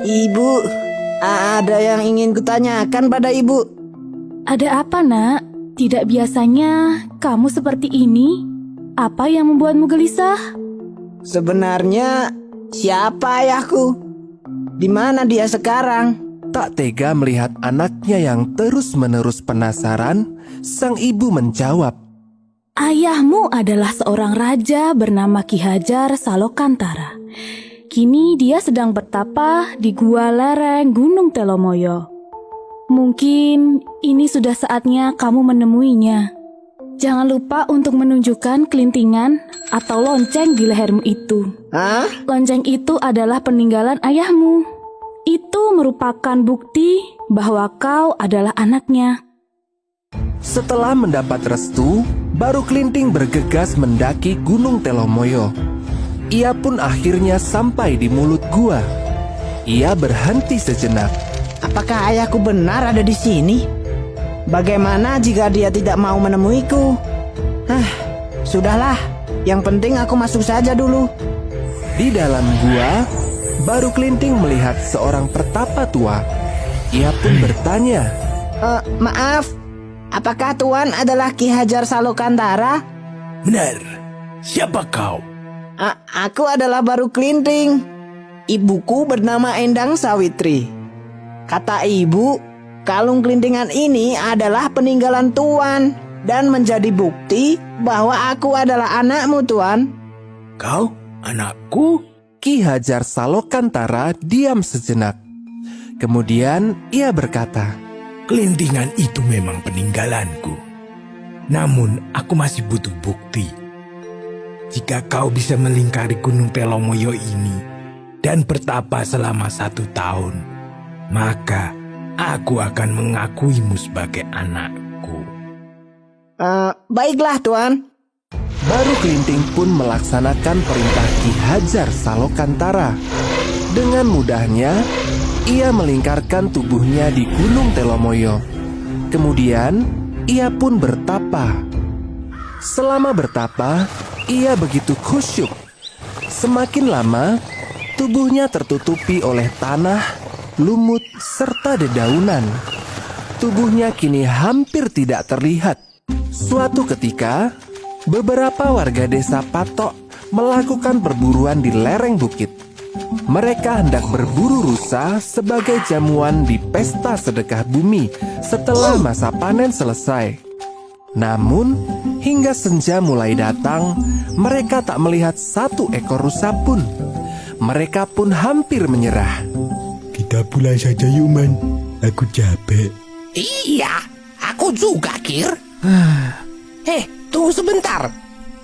Ibu, ada yang ingin kutanyakan pada ibu. Ada apa, Nak? Tidak biasanya kamu seperti ini. Apa yang membuatmu gelisah? Sebenarnya siapa ayahku? Di mana dia sekarang? Tak tega melihat anaknya yang terus-menerus penasaran, sang ibu menjawab, Ayahmu adalah seorang raja bernama Ki Hajar Salokantara. Kini dia sedang bertapa di gua lereng Gunung Telomoyo. Mungkin ini sudah saatnya kamu menemuinya. Jangan lupa untuk menunjukkan kelintingan atau lonceng di lehermu itu. Hah? Lonceng itu adalah peninggalan ayahmu. Itu merupakan bukti bahwa kau adalah anaknya. Setelah mendapat restu, baru Kelinting bergegas mendaki Gunung Telomoyo. Ia pun akhirnya sampai di mulut gua. Ia berhenti sejenak. Apakah ayahku benar ada di sini? Bagaimana jika dia tidak mau menemuiku? Sudahlah. Yang penting aku masuk saja dulu. Di dalam gua, baru Kelinting melihat seorang pertapa tua. Ia pun bertanya, Maaf, apakah Tuan adalah Ki Hajar Salokantara? Benar. Siapa kau? Aku adalah Baru Kelinting. Ibuku bernama Endang Sawitri. Kata ibu, kalung kelintingan ini adalah peninggalan Tuan dan menjadi bukti bahwa aku adalah anakmu, Tuan. Kau? Anakku? Ki Hajar Salokantara diam sejenak. Kemudian ia berkata, Kelintingan itu memang peninggalanku. Namun aku masih butuh bukti. Jika kau bisa melingkari Gunung Telomoyo ini dan bertapa selama 1 tahun, maka aku akan mengakuimu sebagai anakku. Baiklah, Tuan. baru Kelinting pun melaksanakan perintah Ki Hajar Salokantara. Dengan mudahnya, ia melingkarkan tubuhnya di Gunung Telomoyo. Kemudian, ia pun bertapa. Selama bertapa, ia begitu khusyuk. Semakin lama, tubuhnya tertutupi oleh tanah, lumut, serta dedaunan. Tubuhnya kini hampir tidak terlihat. Suatu ketika, beberapa warga desa Patok melakukan perburuan di lereng bukit. Mereka hendak berburu rusa sebagai jamuan di pesta sedekah bumi setelah masa panen selesai. Namun, hingga senja mulai datang, mereka tak melihat satu ekor rusa pun. Mereka pun hampir menyerah. Kita pulang saja, Yuman. Aku capek. Iya, aku juga, Kir. Tunggu sebentar.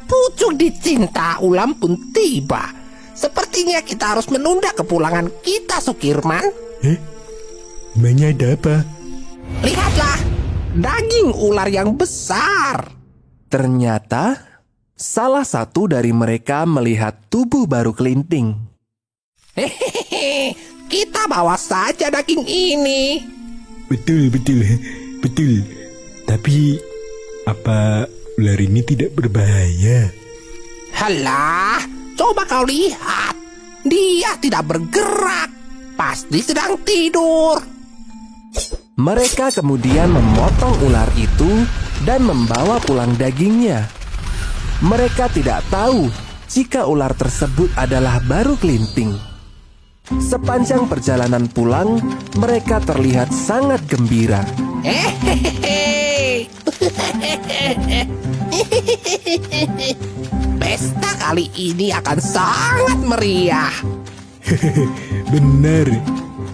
Pucuk dicinta Ulam pun tiba. Sepertinya kita harus menunda kepulangan kita, Sukirman. Emangnya ada apa? Lihatlah, daging ular yang besar. Ternyata, salah satu dari mereka melihat tubuh baru Kelinting. Hehehe, kita bawa saja daging ini. Betul. Tapi, apa ular ini tidak berbahaya? Halah, coba kau lihat. Dia tidak bergerak. Pasti sedang tidur. Mereka kemudian memotong ular itu dan membawa pulang dagingnya. Mereka tidak tahu jika ular tersebut adalah baru Kelinting. Sepanjang perjalanan pulang, mereka terlihat sangat gembira. Pesta kali ini akan sangat meriah. Benar,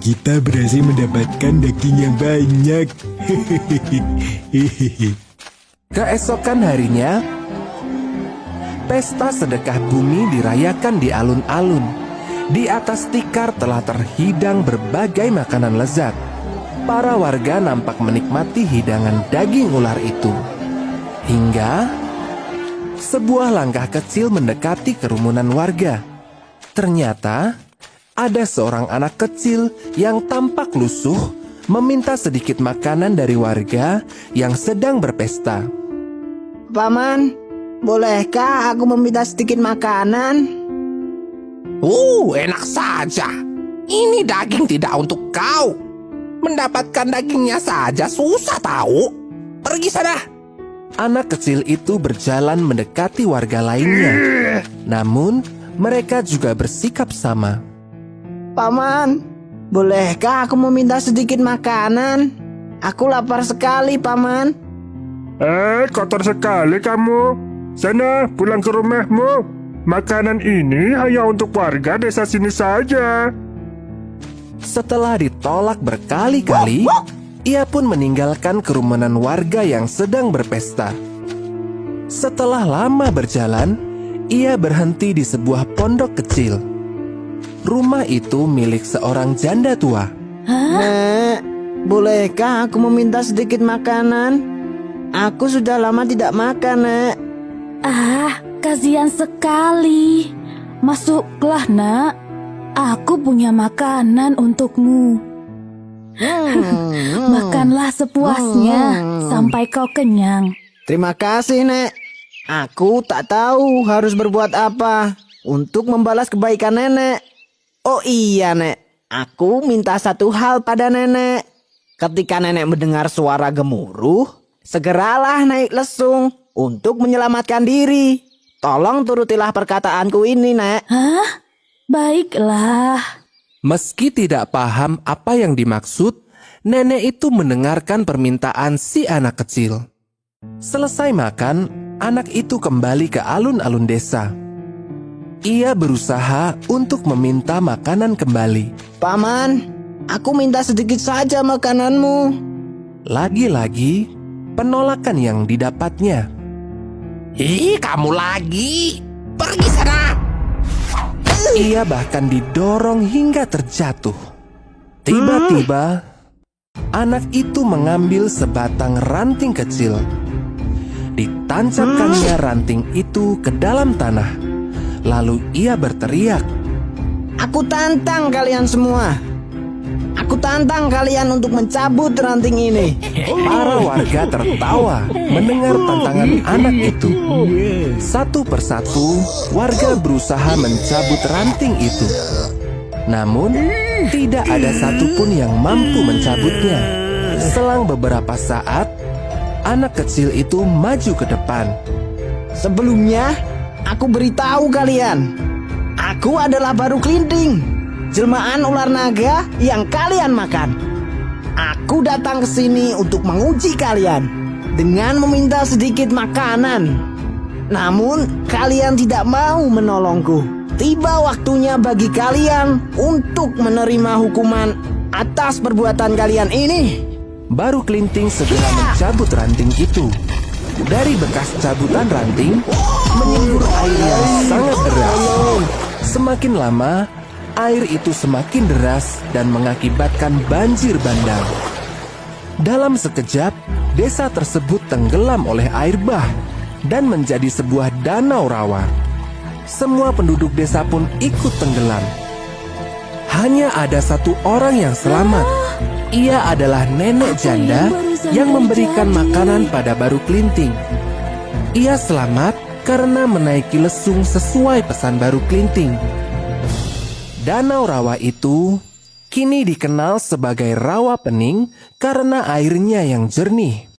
kita berhasil mendapatkan daging yang banyak. Keesokan harinya, pesta sedekah bumi dirayakan di alun-alun. Di atas tikar telah terhidang berbagai makanan lezat. Para warga nampak menikmati hidangan daging ular itu. Hingga sebuah langkah kecil mendekati kerumunan warga. Ternyata ada seorang anak kecil yang tampak lusuh meminta sedikit makanan dari warga yang sedang berpesta. Paman, bolehkah aku meminta sedikit makanan? Enak saja. Ini daging tidak untuk kau. Mendapatkan dagingnya saja susah tahu. Pergi sana. Anak kecil itu berjalan mendekati warga lainnya. Namun, mereka juga bersikap sama. Paman, bolehkah aku meminta sedikit makanan? Aku lapar sekali, Paman. Kotor sekali kamu. Sana, pulang ke rumahmu. Makanan ini hanya untuk warga desa sini saja. Setelah ditolak berkali-kali, ia pun meninggalkan kerumunan warga yang sedang berpesta. Setelah lama berjalan, ia berhenti di sebuah pondok kecil. Rumah itu milik seorang janda tua. Nek, bolehkah aku meminta sedikit makanan? Aku sudah lama tidak makan, Nek. Kasihan sekali. Masuklah, Nak. Aku punya makanan untukmu. Makanlah sepuasnya sampai kau kenyang. Terima kasih, Nek. Aku tak tahu harus berbuat apa untuk membalas kebaikan nenek. Oh iya, Nek. Aku minta satu hal pada nenek. Ketika nenek mendengar suara gemuruh, segeralah naik lesung untuk menyelamatkan diri. Tolong turutilah perkataanku ini, Nek. Baiklah. Meski tidak paham apa yang dimaksud, nenek itu mendengarkan permintaan si anak kecil. Selesai makan, anak itu kembali ke alun-alun desa. Ia berusaha untuk meminta makanan kembali. Paman, aku minta sedikit saja makananmu. Lagi-lagi, penolakan yang didapatnya. Kamu lagi. Pergi sana. Ia bahkan didorong hingga terjatuh. Tiba-tiba, anak itu mengambil sebatang ranting kecil. Ditancapkannya ranting itu ke dalam tanah. Lalu ia berteriak, Aku tantang kalian semua. Aku tantang kalian untuk mencabut ranting ini. Para warga tertawa mendengar tantangan anak itu. Satu persatu, warga berusaha mencabut ranting itu. Namun, tidak ada satupun yang mampu mencabutnya. Selang beberapa saat, anak kecil itu maju ke depan. Sebelumnya, aku beritahu kalian, aku adalah Baru Kelinting, jelmaan ular naga yang kalian makan. Aku datang ke sini untuk menguji kalian dengan meminta sedikit makanan. Namun, kalian tidak mau menolongku. Tiba waktunya bagi kalian untuk menerima hukuman atas perbuatan kalian ini. Baru Kelinting segera mencabut ranting itu. Dari bekas cabutan ranting, menyembur air yang sangat deras. Semakin lama, air itu semakin deras dan mengakibatkan banjir bandang. Dalam sekejap, desa tersebut tenggelam oleh air bah dan menjadi sebuah danau rawa. Semua penduduk desa pun ikut tenggelam. Hanya ada satu orang yang selamat. Ia adalah nenek janda yang memberikan makanan pada Baru Kelinting. Ia selamat karena menaiki lesung sesuai pesan Baru Kelinting. Danau rawa itu kini dikenal sebagai Rawa Pening karena airnya yang jernih.